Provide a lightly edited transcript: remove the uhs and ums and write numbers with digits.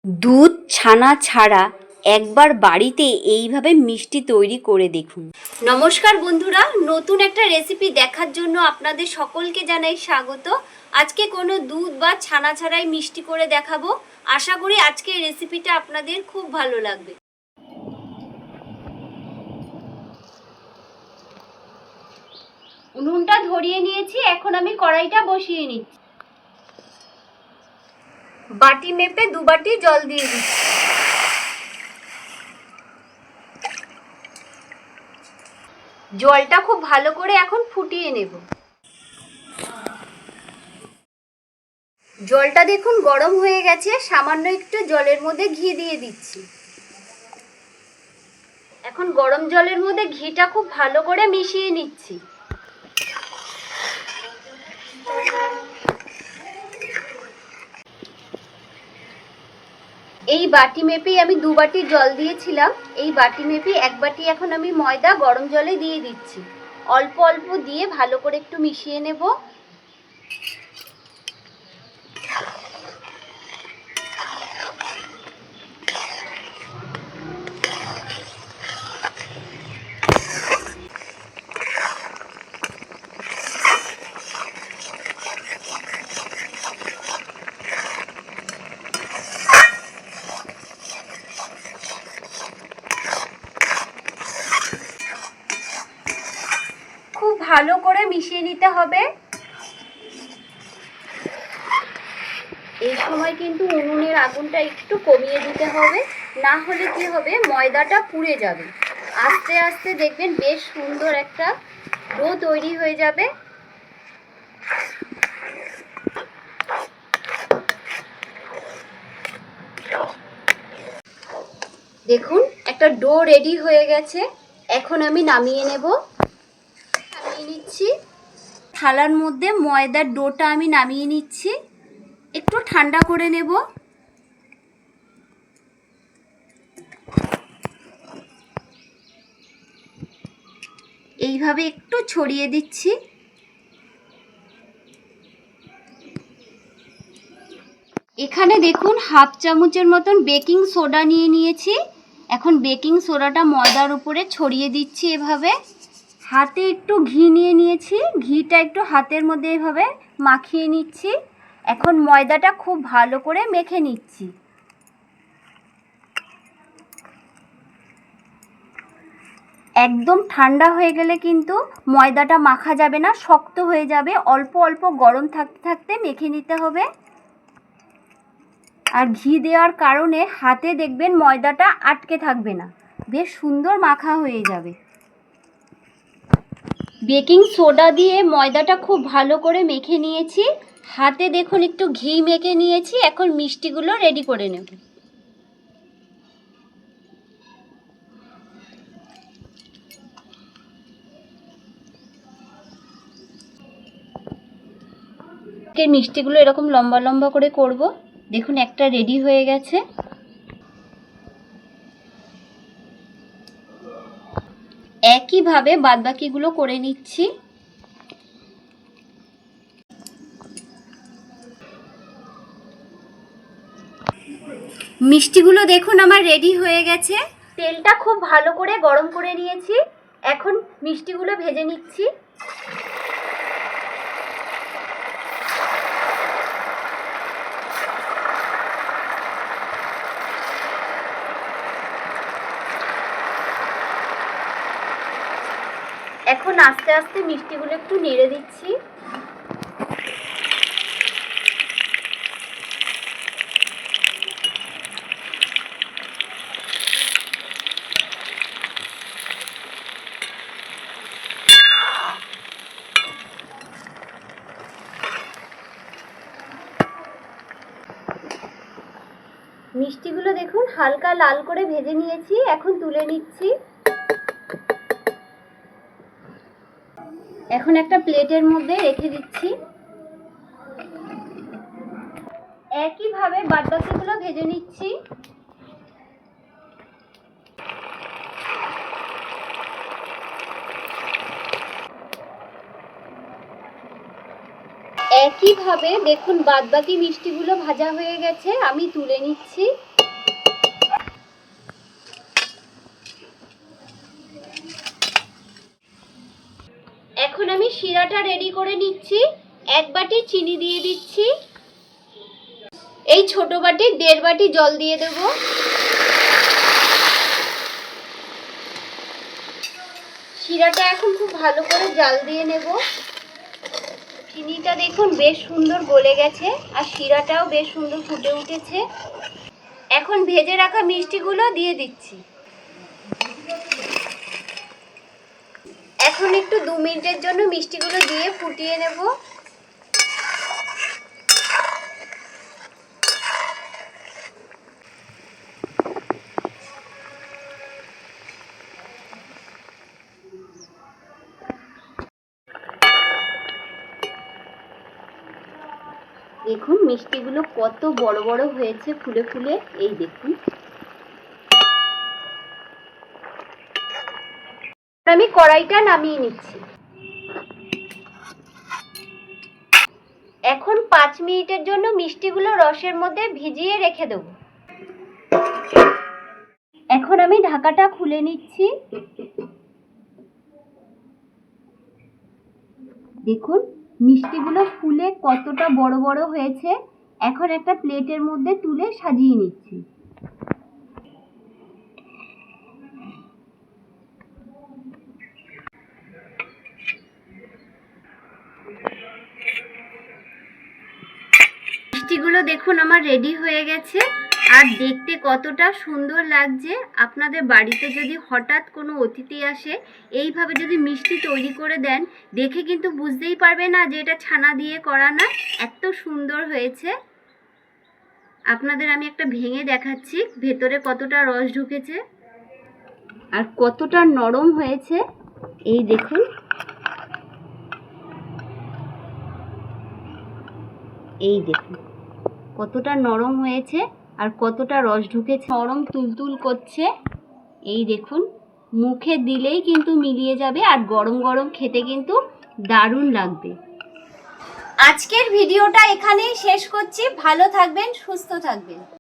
দুধ ছানা ছাড়া একবার বাড়িতে এইভাবে মিষ্টি তৈরি করে দেখুন। নমস্কার বন্ধুরা, নতুন একটা রেসিপি দেখার জন্য আপনাদের সকলকে জানাই স্বাগত। আজকে কোনো দুধ বা ছানা ছাড়াই মিষ্টি করে দেখাবো। আশা করি আজকের রেসিপিটা আপনাদের খুব ভালো লাগবে। উনুনটা ধরিয়ে নিয়েছি, এখন আমি কড়াইটা বসিয়ে নিচ্ছি। বাটি মেপে 2 বাটি জল দিয়ে দিচ্ছি। জলটা খুব ভালো করে এখন ফুটিয়ে নেব। জলটা দেখুন গরম হয়ে গেছে, সামান্য একটু জলের মধ্যে ঘি দিয়ে দিচ্ছি। এখন গরম জলের মধ্যে ঘিটা খুব ভালো করে মিশিয়ে নিচ্ছি। এই বাটি মেপেই আমি 2 বাটি জল দিয়েছিলাম, এই বাটি মেপেই 1 বাটি এখন আমি ময়দা গরম জলে দিয়ে দিচ্ছি। অল্প অল্প দিয়ে ভালো করে একটু মিশিয়ে নেব। খুব ভালো করে মিশিয়ে নিতে হবে। এই সময় কিন্তু উনুনের আগুনটা একটু কমিয়ে দিতে হবে, না হলে কি হবে, ময়দাটা পুড়ে যাবে। আস্তে আস্তে দেখবেন বেশ সুন্দর একটা ডো তৈরি হয়ে যাবে। দেখুন একটা ডো রেডি হয়ে গেছে, এখন আমি নামিয়ে নেব। নামিয়ে নিচ্ছি। থালার মধ্যে ময়দার ডোটা আমি নামিয়ে নিচ্ছি, একটু ঠান্ডা করে নেব। এইভাবে একটু ছড়িয়ে দিচ্ছি। এখানে দেখুন হাফ চামচের মতন বেকিং সোডা নিয়ে নিয়েছি। এখন বেকিং সোডাটা ময়দার উপরে ছড়িয়ে দিচ্ছি। এভাবে হাতে একটু ঘি নিয়ে নিয়েছি, ঘিটা একটু হাতের মধ্যে এভাবে মাখিয়ে নিচ্ছি। এখন ময়দাটা খুব ভালো করে মেখে নিচ্ছি। একদম ঠান্ডা হয়ে গেলে কিন্তু ময়দাটা মাখা যাবে না, শক্ত হয়ে যাবে। অল্প অল্প গরম থাকতে থাকতে মেখে নিতে হবে। আর ঘি দেওয়ার কারণে হাতে দেখবেন ময়দাটা আটকে থাকবে না, বেশ সুন্দর মাখা হয়ে যাবে। বেকিং সোডা দিয়ে ময়দাটা খুব ভালো করে মেখে নিয়েছি। হাতে দেখুন একটু ঘি মেখে নিয়েছি। এখন মিষ্টিগুলো রেডি করে নেব। মিষ্টিগুলো এরকম লম্বা লম্বা করে করব। দেখুন একটা রেডি হয়ে গেছে। একইভাবে বাদবাকিগুলো করে নিচ্ছি। মিষ্টিগুলো দেখুন আমার রেডি হয়ে গেছে। তেলটা খুব ভালো করে গরম করে নিয়েছি। এখন মিষ্টিগুলো ভেজে নিচ্ছি। এখন আস্তে আস্তে মিষ্টিগুলো একটু নেড়ে দিচ্ছি। মিষ্টিগুলো দেখুন হালকা লাল করে ভেজে নিয়েছি, এখন তুলে নিচ্ছি। এখন একটা প্লেটের মধ্যে রেখে দিচ্ছি। একইভাবে বাদবাকিগুলো ভেজে নিচ্ছি। একইভাবে দেখুন বাদবাকি মিষ্টিগুলো ভাজা হয়ে গেছে, আমি তুলে নিচ্ছি। শিরাটা রেডি করে নিচ্ছি। 1 বাটি চিনি দিয়ে দিচ্ছি। এই ছোট বাটি 1.5 বাটি জল দিয়ে দেব। শিরাটা এখন খুব ভালো করে জাল দিয়ে নেব। চিনিটা দেখুন বেশ সুন্দর গলে গেছে আর শিরাটাও বেশ সুন্দর ফুটে উঠেছে। এখন ভেজে রাখা মিষ্টিগুলো দিয়ে দিচ্ছি। এখন একটু 2 মিনিটের জন্য মিষ্টিগুলো দিয়ে ফুটিয়ে নেব। দেখুন মিষ্টিগুলো কত বড় বড় হয়েছে ফুলে ফুলে, এই দেখুন। আমি কড়াইটা নামিয়ে নিচ্ছি। এখন 5 মিনিটের জন্য মিষ্টিগুলো রসের মধ্যে ভিজিয়ে রেখে দেব। এখন আমি ঢাকাটা খুলে নিচ্ছি। দেখুন মিষ্টিগুলো ফুলে কতটা বড় বড় হয়েছে। এখন একটা প্লেটের মধ্যে তুলে সাজিয়ে নিচ্ছি। মিষ্টিগুলো দেখুন আমার রেডি হয়ে গেছে আর দেখতে কতটা সুন্দর লাগছে। আপনাদের বাড়িতে যদি হঠাৎ কোনো অতিথি আসে, এইভাবে যদি মিষ্টি তৈরি করে দেন, দেখে কিন্তু বুঝতেই পারবে না যে এটা ছানা দিয়ে করা না। এত সুন্দর হয়েছে। আপনাদের আমি একটা ভেঙে দেখাচ্ছি ভেতরে কতটা রস ঢুকেছে আর কতটা নরম হয়েছে। এই দেখুন, এই দেখুন কতটা নরম হয়েছে আর কতটা রস ঢুকেছে। নরম তুলতুল করছে। এই দেখুন, মুখে দিলেই কিন্তু মিলিয়ে যাবে আর গরম গরম খেতে কিন্তু দারুণ লাগবে। আজকের ভিডিওটা এখানেই শেষ করছি। ভালো থাকবেন, সুস্থ থাকবেন।